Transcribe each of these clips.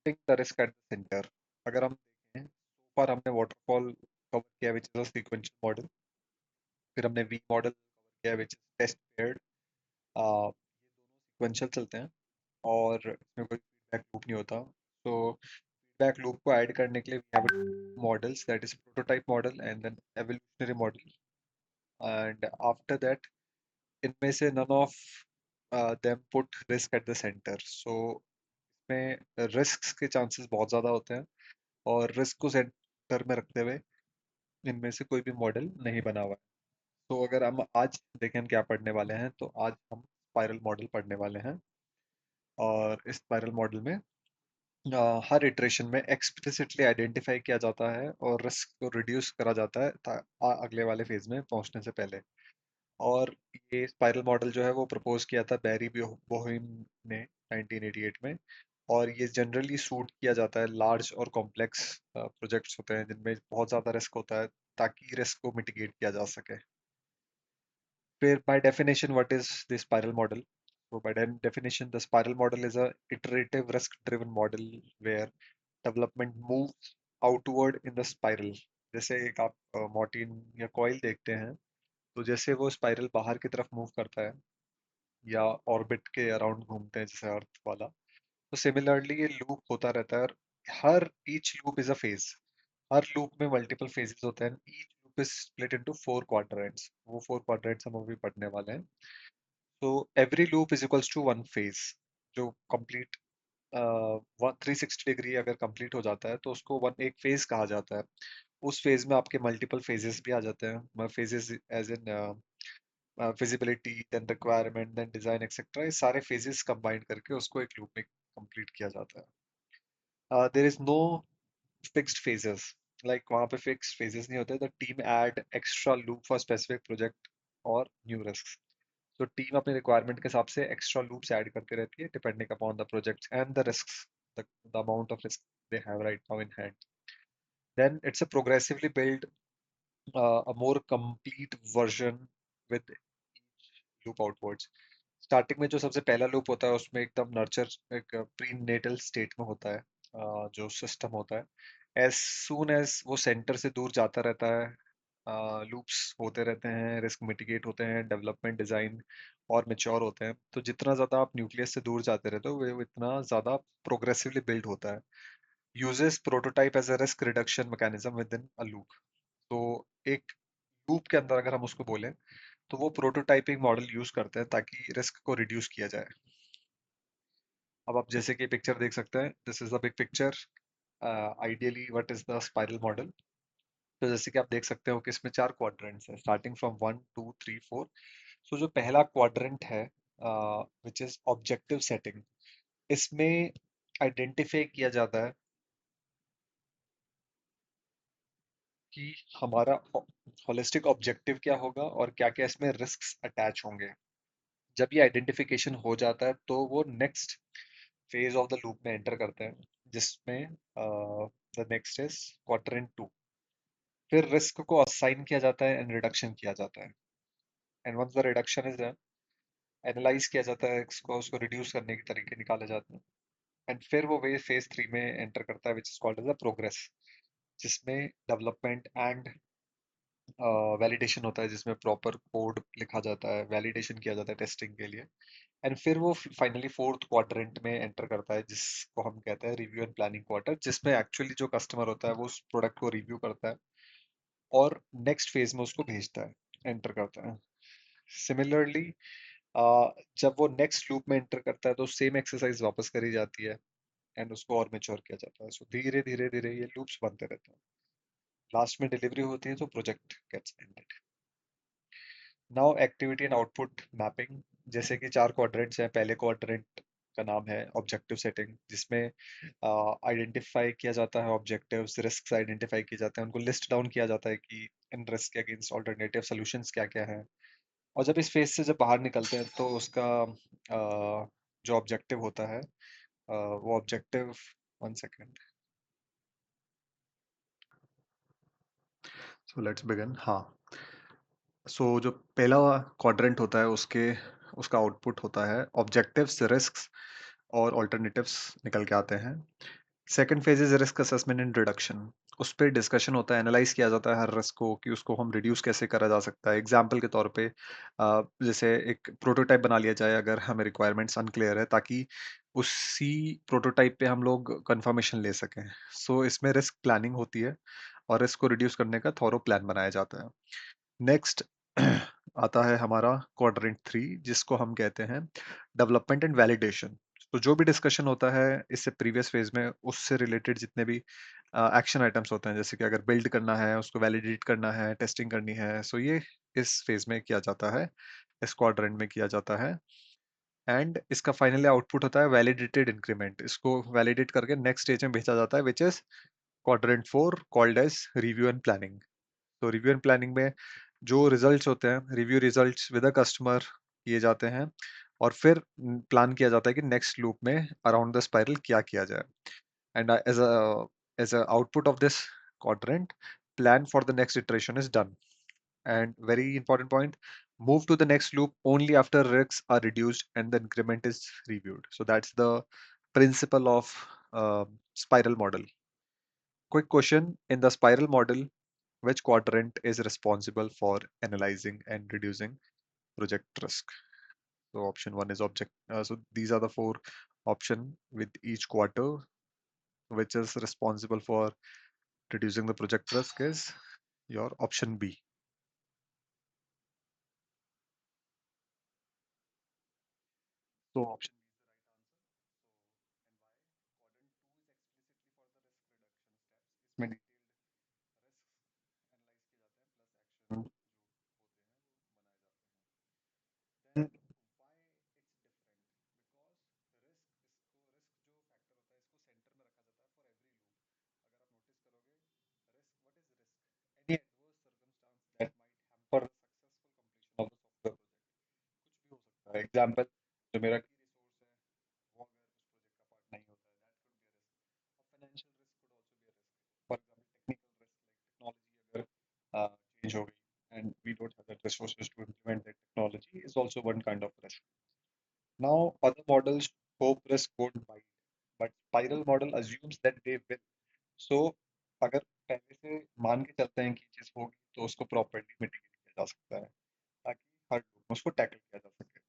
Putting the risk at the center. अगर हम देखें, so far हमने waterfall cover किया, which is a sequential model. फिर हमने V model cover किया, which is test paired. ये दोनों sequential चलते हैं और इसमें कोई feedback loop नहीं होता. So feedback loop को ऐड करने के लिए we have models, that is prototype model and then evolutionary model. And after that, इनमें से none of them put risk at the center. So इसमें risks के chances बहुत ज़्यादा होते हैं और रिस्क को सेंटर में रखते हुए इनमें से कोई भी मॉडल नहीं बना हुआ है. तो अगर हम आज देखें हम क्या पढ़ने वाले हैं, तो आज हम स्पाइरल मॉडल पढ़ने वाले हैं. और इस स्पाइरल मॉडल में हर इटरेशन में एक्सप्लिसिटली आइडेंटिफाई किया जाता है और रिस्क को रिड्यूस करा जाता है अगले वाले फेज में पहुंचने से पहले. और ये स्पाइरल मॉडल जो है वो प्रपोज किया था बैरी बोहेम ने 1988 में. और ये जनरली सूट किया जाता है लार्ज और कॉम्प्लेक्स प्रोजेक्ट्स होते हैं जिनमें बहुत ज़्यादा रिस्क होता है, ताकि रिस्क को मिटिगेट किया जा सके. फिर by definition what is the spiral model. So by definition, the spiral model is a iterative risk-driven model where development moves outward in the spiral. जैसे एक आप मॉर्टिन या कॉइल देखते हैं, तो जैसे वो स्पाइरल बाहर की तरफ मूव करता है या ऑर्बिट के अराउंड घूमते हैं जैसे अर्थ वाला, तो सिमिलरली ये लूप होता रहता है. और हर each loop is a phase. हर लूप में मल्टीपल फेजेस होते हैं. Each loop is split into 4 quadrants. वो 4 क्वाड्रेंट्स हम अभी पढ़ने वाले हैं. तो every loop is equals to one phase. जो कंप्लीट 360 डिग्री अगर कंप्लीट हो जाता है तो उसको वन एक फेज कहा जाता है. उस फेज में आपके मल्टीपल फेजेस भी आ जाते हैं. Phases as in feasibility, then requirement, then design etcetera. ये सारे फेजेस कंबाइन करके उसको एक लूप में कंप्लीट किया जाता है. There is no fixed phases. Like वहाँ पे फिक्स्ड फेजेस नहीं होते. The team add extra loop for specific project और न्यू रिस्क. तो टीम अपने रिक्वायरमेंट के हिसाब से एक्स्ट्रा लूप्स ऐड करती रहती है depending upon the projects and the risks, the amount of risk they have right now in hand. Then it's a progressively build a more complete version with loop outwards. Starting में जो सबसे पहला loop होता है उसमें एकदम nurture एक pre natal state में होता है. जो सिस्टम होता है, एज सून एज वो सेंटर से दूर जाता रहता है, लूप्स होते रहते हैं, रिस्क मिटिगेट होते हैं, डेवलपमेंट डिजाइन और मेच्योर होते हैं. तो जितना ज्यादा आप न्यूक्लियस से दूर जाते रहते हो वो इतना ज्यादा प्रोग्रेसिवली बिल्ड होता है. Uses prototype as a risk reduction mechanism within a loop. तो एक लूप के अंदर अगर हम उसको बोलें, तो वो प्रोटोटाइपिंग मॉडल यूज करते हैं ताकि रिस्क को रिड्यूस किया जाए. अब आप जैसे कि पिक्चर देख सकते हैं, this is the big picture. Ideally what is the spiral model. तो जैसे कि आप देख सकते हो कि इसमें 4 क्वाड्रेंट्स हैं स्टार्टिंग फ्रॉम 1 2 3 4. सो जो पहला क्वाड्रेंट है विच इज ऑब्जेक्टिव सेटिंग, इसमें आइडेंटिफाई किया जाता है कि हमारा होलिस्टिक ऑब्जेक्टिव क्या होगा और क्या क्या इसमें रिस्क्स अटैच होंगे. जब ये आइडेंटिफिकेशन हो जाता है तो वो next phase of the loop में एंटर करते हैं, जिसमें द नेक्स्ट इज क्वाड्रेंट 2. फिर रिस्क को असाइन किया जाता है एंड रिडक्शन किया जाता है. And once the reduction is done, analyse किया जाता है, उसको रिड्यूस करने के तरीके निकाले जाते हैं. एंड फिर वो वे फेज 3 में एंटर करता है which is called as the progress, जिसमें डेवलपमेंट एंड वैलिडेशन होता है, जिसमें प्रॉपर कोड लिखा जाता है, वैलिडेशन किया जाता है टेस्टिंग के लिए. एंड फिर वो फाइनली 4th क्वाड्रेंट में एंटर करता है जिसको हम कहते हैं रिव्यू एंड प्लानिंग क्वार्टर, जिसमें एक्चुअली जो कस्टमर होता है वो उस प्रोडक्ट को रिव्यू करता है और नेक्स्ट फेज में उसको भेजता है, एंटर करता है. सिमिलरली जब वो नेक्स्ट लूप में एंटर करता है तो सेम एक्सरसाइज वापस करी जाती है एंड उसको और मेच्योर किया जाता है. सो धीरे धीरे धीरे ये लूप्स बनते रहते हैं. लास्ट में डिलीवरी होती है तो project gets ended. Now activity and output mapping. जैसे कि 4 क्वाड्रेंट्स हैं. पहले क्वाड्रेंट का नाम है ऑब्जेक्टिव सेटिंग, जिसमें आइडेंटिफाई किया जाता है ऑब्जेक्टिव्स, रिस्क आइडेंटिफाई किए जाते हैं, उनको लिस्ट डाउन किया जाता है कि इन रिस्क के अगेंस्ट ऑल्टरनेटिव सॉल्यूशंस क्या क्या हैं. और जब इस फेज से जब बाहर निकलते हैं तो उसका जो ऑब्जेक्टिव होता है, वो objective, one second, so let's begin. हाँ, सो जो पहला क्वाड्रेंट होता है उसका आउटपुट होता है ऑब्जेक्टिव्स, रिस्क्स और ऑल्टरनेटिव्स निकल के आते हैं. Second phase is risk assessment and reduction. उस पे डिस्कशन होता है, एनालाइज किया जाता है हर रिस्क को कि उसको हम रिड्यूस कैसे करा जा सकता है। एग्जाम्पल के तौर पे जैसे एक प्रोटोटाइप बना लिया जाए अगर हमें रिक्वायरमेंट्स अनक्लियर है, ताकि उसी प्रोटोटाइप पे हम लोग कंफर्मेशन ले सकें। सो इसमें रिस्क प्लानिंग होती है और रिस्क को रिड्यूस करने का थॉरो प्लान बनाया जाता है। नेक्स्ट आता है हमारा क्वाड्रेंट थ्री, जिसको हम कहते हैं डेवलपमेंट एंड वैलिडेशन। तो जो भी डिस्कशन होता है इससे प्रीवियस फेज में, उससे रिलेटेड जितने भी एक्शन आइटम्स होते हैं, जैसे कि अगर बिल्ड करना है, उसको वैलिडेट करना है, टेस्टिंग करनी है, सो ये इस फेज में किया जाता है, इस क्वाड्रेंट में किया जाता है। एंड इसका फाइनली आउटपुट होता है वैलिडेटेड इंक्रीमेंट। इसको वैलिडेट करके नेक्स्ट स्टेज में भेजा जाता है, which is quadrant four, called as review and planning. तो रिव्यू एंड प्लानिंग में जो रिजल्ट्स होते हैं, review results with a customer किए जाते हैं, और फिर प्लान किया जाता है कि नेक्स्ट लूप में अराउंड द स्पाइरल क्या किया जाए। And as a output of this quadrant, plan for the next iteration is done. And very important point, move to the next loop only after risks are reduced and the increment is reviewed. So that's the principle of spiral model. Quick question: in the spiral model, which quadrant is responsible for analyzing and reducing project risk? So option one is object. So these are the four option with each quarter, which is responsible for reducing the project risk is your option B. So option B is the right answer. So and why? Quadrant two is explicitly for the risk reduction steps. इसमें detailed risks analyze किए जाते हैं, plus action जो होते हैं वो बनाए जाते हैं। Then why it's different? Because risk जो फैक्टर होता है इसको सेंटर में रखा जाता है फॉर एवरी लूप। अगर आप नोटिस करोगे, risk, what is risk? Any adverse circumstance that might hamper the successful completion of the software project. कुछ भी हो सकता है। एग्जांपल, जो मेरा की रिसोर्स है वो अगर उस प्रोजेक्ट का पार्ट नहीं होता है, that could be a risk. और financial risk could also be a risk. For example, technical risk, like technology अगर चेंज हो गई and we don't have the resources to implement that technology is also one kind of risk. Now, other models hope risk won't bite, but spiral model assumes that they will. So, अगर पहले से मान के चलते हैं कि चीज होगी, तो उसको प्रॉपर्ली मिटिगेट किया जा सकता है, ताकि हर लोग उसको टैकल किया जा सके।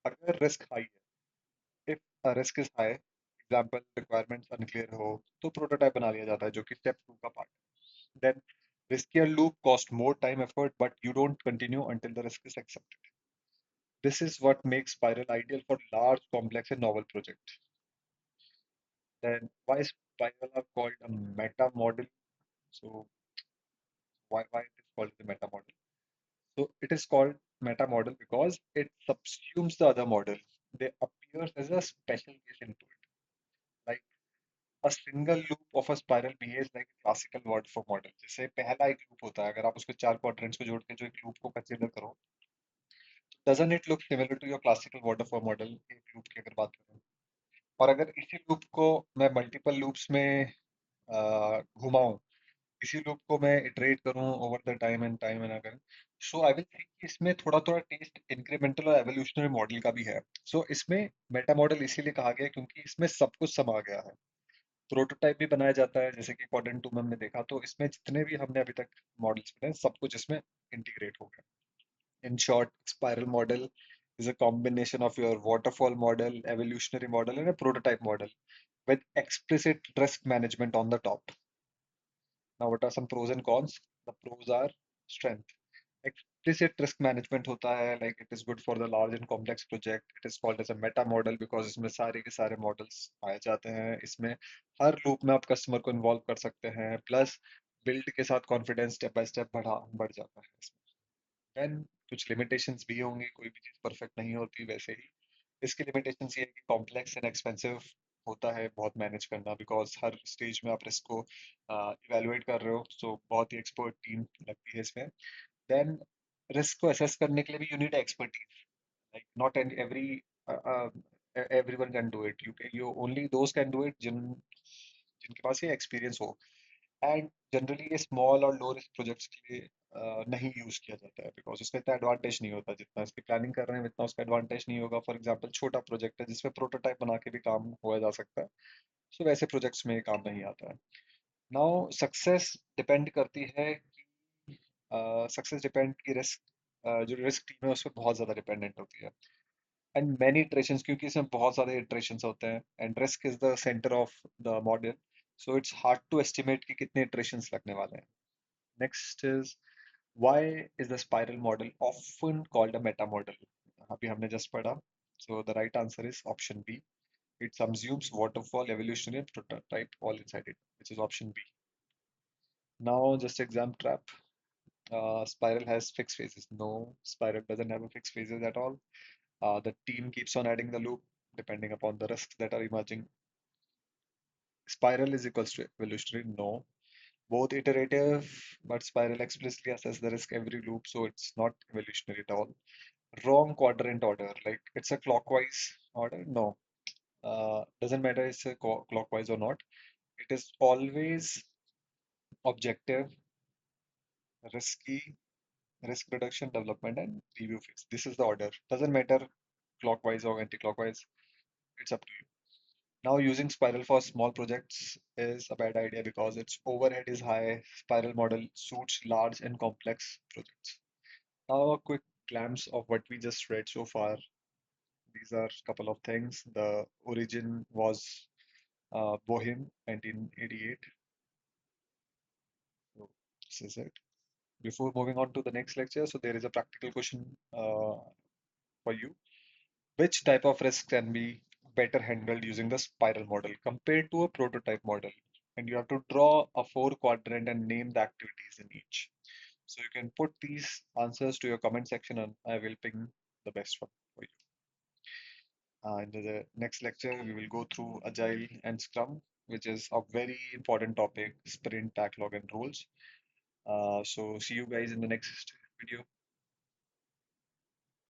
अगर रिस्क हाई है, if risk is high, example requirements unclear हो, तो प्रोटोटाइप बना लिया जाता है, जो कि स्टेप टू का पार्ट है। Then riskier loop cost more time effort, but you don't continue until the risk is accepted. This is what makes Spiral ideal for large, complex, and novel projects. Then, why Spiral are called a meta model? So, why it is called the meta model? So, it is called meta model because it subsumes the other model. They appear as a special case into it. Like a single loop of a spiral behaves like a classical waterfall model. जैसे पहला एक loop होता है, अगर आप उसको चार quadrants को जोड़ के जो एक लूप को कंसीडर करो, doesn't it look similar to your classical waterfall model? एक लूप की अगर बात करें, और अगर इसी लूप को मैं मल्टीपल लूप्स में घुमाऊं, इसी लूप को मैं इटरेट करूं ओवर द टाइम एंड अगर, सो आई विल थिंक कि इसमें थोड़ा थोड़ा टेस्ट इंक्रीमेंटल और एवोल्यूशनरी मॉडल का भी है। सो इसमें मेटा मॉडल इसीलिए कहा गया क्योंकि इसमें सब कुछ समा गया है। प्रोटोटाइप भी बनाया जाता है, जैसे कि क्वाड्रेंट टू में हमने देखा, तो इसमें जितने भी हमने अभी तक मॉडल्स बनाए, सब कुछ इसमें इंटीग्रेट हो गया। In short, spiral model is a combination of your waterfall model, evolutionary model, and a prototype model with explicit risk management on the top. Now, what are some pros and cons? The pros are strength. Explicit risk management होता है, like it is good for the large and complex project. It is called as a meta model because इसमें सारे के सारे models आए जाते हैं। इसमें हर loop में आप customer को involve कर सकते हैं, plus build के साथ confidence step by step बढ़ जाता है इसमें। देन कुछ लिमिटेशंस भी होंगी, कोई भी चीज़ परफेक्ट नहीं होती वैसे ही। इसकी लिमिटेशंस ये है कि कॉम्प्लेक्स एंड एक्सपेंसिव होता है बहुत मैनेज करना, बिकॉज हर स्टेज में आप रिस्क को इवेलुएट कर रहे हो, सो बहुत ही एक्सपर्ट टीम लगती है इसमें। देन रिस्क को असेस करने के लिए भी you need expertise, like not and every everyone can do it. You only those can do it जिनके पास ये एक्सपीरियंस हो। एंड जनरली ये स्मॉल और लो रिस्क प्रोजेक्ट्स के लिए नहीं यूज किया जाता है बिकॉज उसका इतना एडवांटेज नहीं होता जितना इसकी प्लानिंग कर रहे हैं इतना उसका एडवांटेज नहीं होगा। फॉर एग्जांपल छोटा प्रोजेक्ट है जिसमें प्रोटोटाइप बना के भी काम हुआ जा सकता है, सो वैसे प्रोजेक्ट्स में ये काम नहीं आता है। नाउ सक्सेस डिपेंड करती है कि सक्सेस डिपेंड की रिस्क जो रिस्क टीम है उस पर बहुत ज्यादा डिपेंडेंट होती है एंड मैनी इटरेशंस, क्योंकि इसमें बहुत सारे इटरेशंस होते हैं and risk is the centre of the model, so it's hard to estimate कि कितने इटरेशंस लगने वाले हैं। Next is why is the spiral model often called a meta model? अभी हमने just पढ़ा, so the right answer is option B. It subsumes waterfall, evolutionary, and prototype all inside it, which is option B. Now, just exam trap. Spiral has fixed phases. No, Spiral doesn't have a fixed phases at all. The team keeps on adding the loop depending upon the risks that are emerging. Spiral is equals to evolutionary. No, both iterative, but Spiral explicitly assess the risk every loop, so it's not evolutionary at all. Wrong quadrant order, like it's a clockwise order. No, doesn't matter it's a clockwise or not. It is always objective, risky, risk reduction, development, and review phase. This is the order. Doesn't matter clockwise or anti-clockwise. It's up to you. Now, using Spiral for small projects is a bad idea because its overhead is high. Spiral model suits large and complex projects. Now, a quick glance of what we just read so far. These are a couple of things. The origin was Bohem, 1988. So this is it. Before moving on to the next lecture, so there is a practical question for you. Which type of risk can be better handled using the spiral model compared to a prototype model? And you have to draw a four quadrant and name the activities in each. So you can put these answers to your comment section and I will ping the best one for you. In the next lecture, we will go through Agile and Scrum, which is a very important topic, sprint, backlog, and rules. So see you guys in the next video.